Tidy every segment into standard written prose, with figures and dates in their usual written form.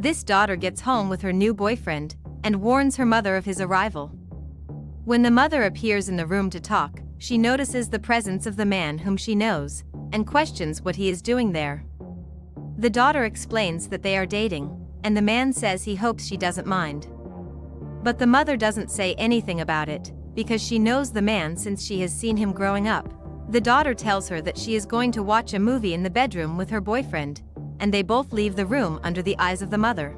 This daughter gets home with her new boyfriend and warns her mother of his arrival. When the mother appears in the room to talk, she notices the presence of the man whom she knows and questions what he is doing there. The daughter explains that they are dating, and the man says he hopes she doesn't mind. But the mother doesn't say anything about it, because she knows the man since she has seen him growing up. The daughter tells her that she is going to watch a movie in the bedroom with her boyfriend, and they both leave the room under the eyes of the mother.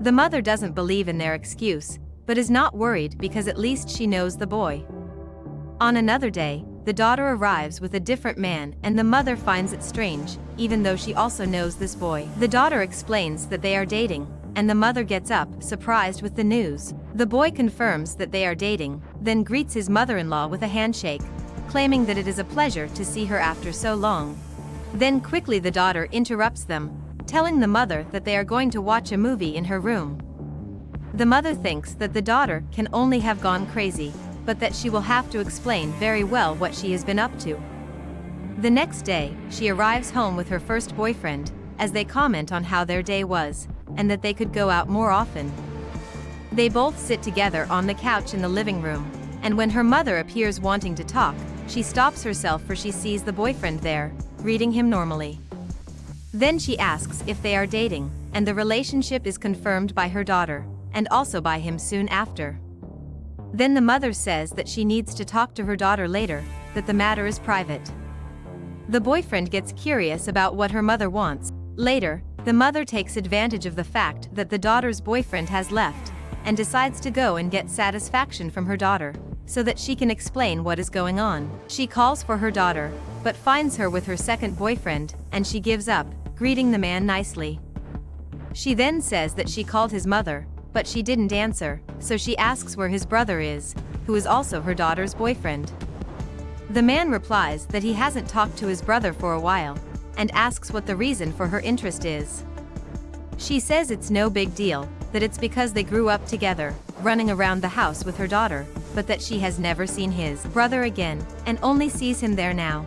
The mother doesn't believe in their excuse, but is not worried because at least she knows the boy. On another day, the daughter arrives with a different man and the mother finds it strange, even though she also knows this boy. The daughter explains that they are dating, and the mother gets up, surprised with the news. The boy confirms that they are dating, then greets his mother-in-law with a handshake, claiming that it is a pleasure to see her after so long. Then quickly the daughter interrupts them, telling the mother that they are going to watch a movie in her room. The mother thinks that the daughter can only have gone crazy, but that she will have to explain very well what she has been up to. The next day, she arrives home with her first boyfriend, as they comment on how their day was, and that they could go out more often. They both sit together on the couch in the living room, and when her mother appears wanting to talk, she stops herself for she sees the boyfriend there, greeting him normally. Then she asks if they are dating, and the relationship is confirmed by her daughter, and also by him soon after. Then the mother says that she needs to talk to her daughter later, that the matter is private. The boyfriend gets curious about what her mother wants. Later, the mother takes advantage of the fact that the daughter's boyfriend has left, and decides to go and get satisfaction from her daughter, so that she can explain what is going on. She calls for her daughter, but finds her with her second boyfriend, and she gives up, greeting the man nicely. She then says that she called his mother, but she didn't answer, so she asks where his brother is, who is also her daughter's boyfriend. The man replies that he hasn't talked to his brother for a while, and asks what the reason for her interest is. She says it's no big deal, that it's because they grew up together, running around the house with her daughter, but that she has never seen his brother again, and only sees him there now.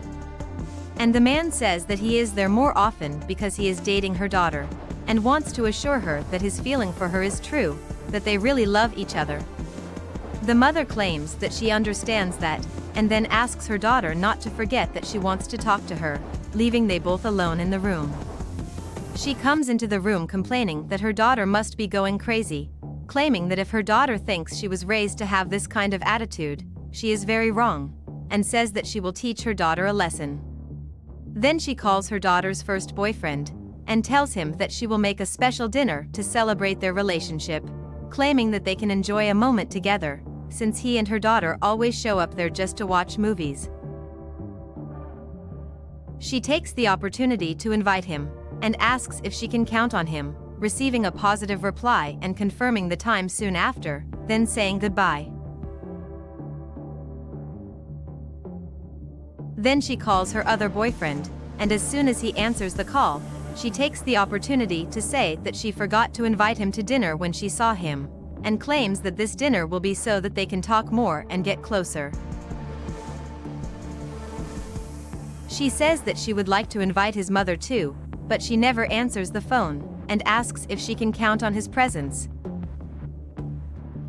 And the man says that he is there more often because he is dating her daughter, and wants to assure her that his feeling for her is true, that they really love each other. The mother claims that she understands that, and then asks her daughter not to forget that she wants to talk to her, leaving they both alone in the room. She comes into the room complaining that her daughter must be going crazy, claiming that if her daughter thinks she was raised to have this kind of attitude, she is very wrong, and says that she will teach her daughter a lesson. Then she calls her daughter's first boyfriend, and tells him that she will make a special dinner to celebrate their relationship, claiming that they can enjoy a moment together, since he and her daughter always show up there just to watch movies. She takes the opportunity to invite him, and asks if she can count on him, receiving a positive reply and confirming the time soon after, then saying goodbye. Then she calls her other boyfriend, and as soon as he answers the call, she takes the opportunity to say that she forgot to invite him to dinner when she saw him, and claims that this dinner will be so that they can talk more and get closer. She says that she would like to invite his mother too, but she never answers the phone, and asks if she can count on his presence.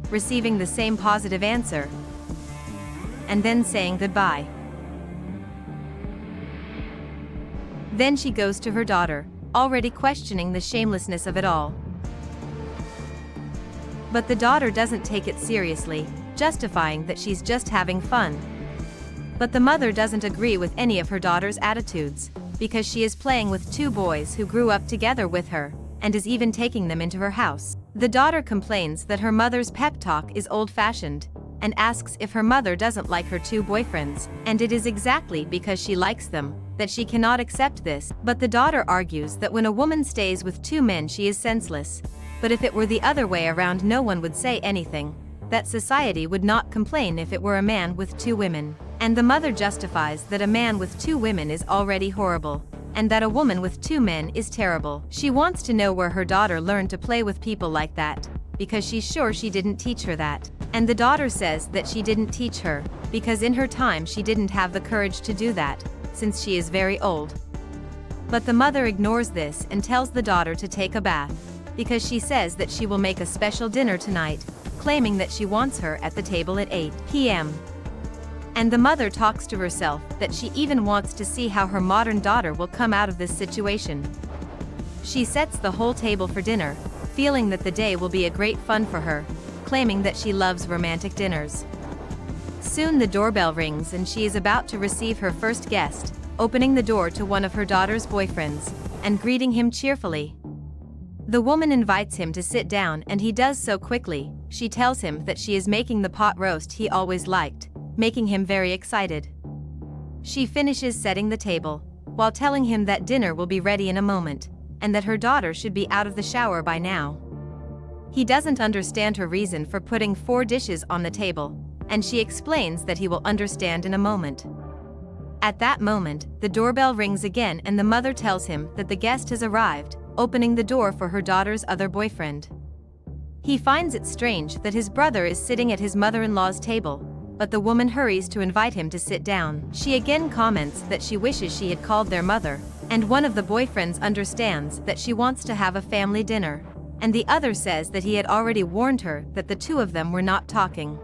Receiving the same positive answer, and then saying goodbye. Then she goes to her daughter, already questioning the shamelessness of it all. But the daughter doesn't take it seriously, justifying that she's just having fun. But the mother doesn't agree with any of her daughter's attitudes, because she is playing with two boys who grew up together with her, and is even taking them into her house. The daughter complains that her mother's pep talk is old-fashioned, and asks if her mother doesn't like her two boyfriends, and it is exactly because she likes them that she cannot accept this. But the daughter argues that when a woman stays with two men she is senseless, but if it were the other way around no one would say anything, that society would not complain if it were a man with two women. And the mother justifies that a man with two women is already horrible, and that a woman with two men is terrible. She wants to know where her daughter learned to play with people like that, because she's sure she didn't teach her that. And the daughter says that she didn't teach her, because in her time she didn't have the courage to do that, since she is very old. But the mother ignores this and tells the daughter to take a bath. because she says that she will make a special dinner tonight, claiming that she wants her at the table at 8 p.m. And the mother talks to herself that she even wants to see how her modern daughter will come out of this situation. She sets the whole table for dinner, feeling that the day will be a great fun for her, claiming that she loves romantic dinners. Soon the doorbell rings and she is about to receive her first guest, opening the door to one of her daughter's boyfriends, and greeting him cheerfully. The woman invites him to sit down and he does so quickly. She tells him that she is making the pot roast he always liked, making him very excited. She finishes setting the table, while telling him that dinner will be ready in a moment, and that her daughter should be out of the shower by now. He doesn't understand her reason for putting 4 dishes on the table, and she explains that he will understand in a moment. At that moment, the doorbell rings again and the mother tells him that the guest has arrived, opening the door for her daughter's other boyfriend. He finds it strange that his brother is sitting at his mother-in-law's table, but the woman hurries to invite him to sit down. She again comments that she wishes she had called their mother, and one of the boyfriends understands that she wants to have a family dinner, and the other says that he had already warned her that the two of them were not talking.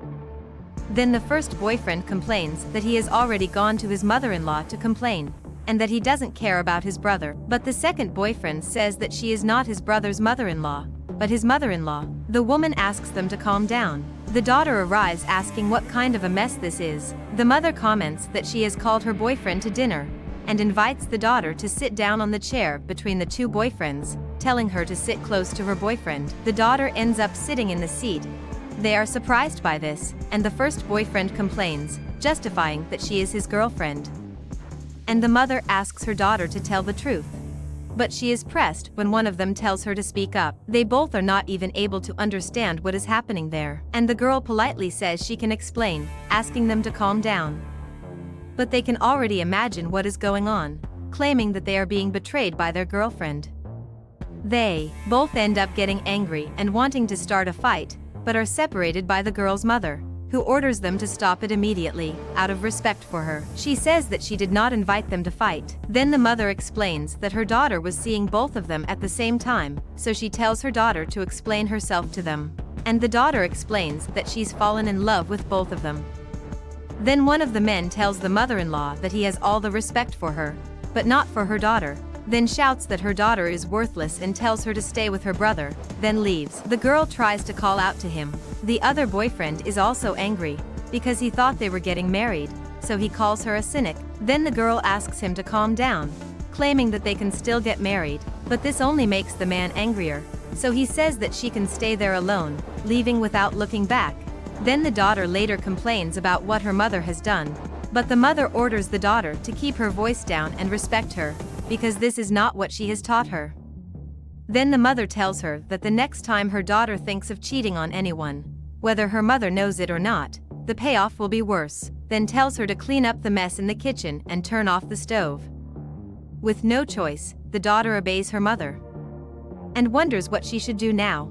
Then the first boyfriend complains that he has already gone to his mother-in-law to complain, and that he doesn't care about his brother. But the second boyfriend says that she is not his brother's mother-in-law, but his mother-in-law. The woman asks them to calm down. The daughter arrives asking what kind of a mess this is. The mother comments that she has called her boyfriend to dinner, and invites the daughter to sit down on the chair between the two boyfriends, telling her to sit close to her boyfriend. The daughter ends up sitting in the seat. They are surprised by this, and the first boyfriend complains, justifying that she is his girlfriend. And the mother asks her daughter to tell the truth. But she is pressed when one of them tells her to speak up. They both are not even able to understand what is happening there. And the girl politely says she can explain, asking them to calm down. But they can already imagine what is going on, claiming that they are being betrayed by their girlfriend. They both end up getting angry and wanting to start a fight, but are separated by the girl's mother, who orders them to stop it immediately, out of respect for her. She says that she did not invite them to fight. Then the mother explains that her daughter was seeing both of them at the same time, so she tells her daughter to explain herself to them. And the daughter explains that she's fallen in love with both of them. Then one of the men tells the mother-in-law that he has all the respect for her, but not for her daughter, then shouts that her daughter is worthless and tells her to stay with her brother, then leaves. The girl tries to call out to him. The other boyfriend is also angry, because he thought they were getting married, so he calls her a cynic. Then the girl asks him to calm down, claiming that they can still get married, but this only makes the man angrier, so he says that she can stay there alone, leaving without looking back. Then the daughter later complains about what her mother has done, but the mother orders the daughter to keep her voice down and respect her, because this is not what she has taught her. Then the mother tells her that the next time her daughter thinks of cheating on anyone, whether her mother knows it or not, the payoff will be worse, then tells her to clean up the mess in the kitchen and turn off the stove. With no choice, the daughter obeys her mother and wonders what she should do now.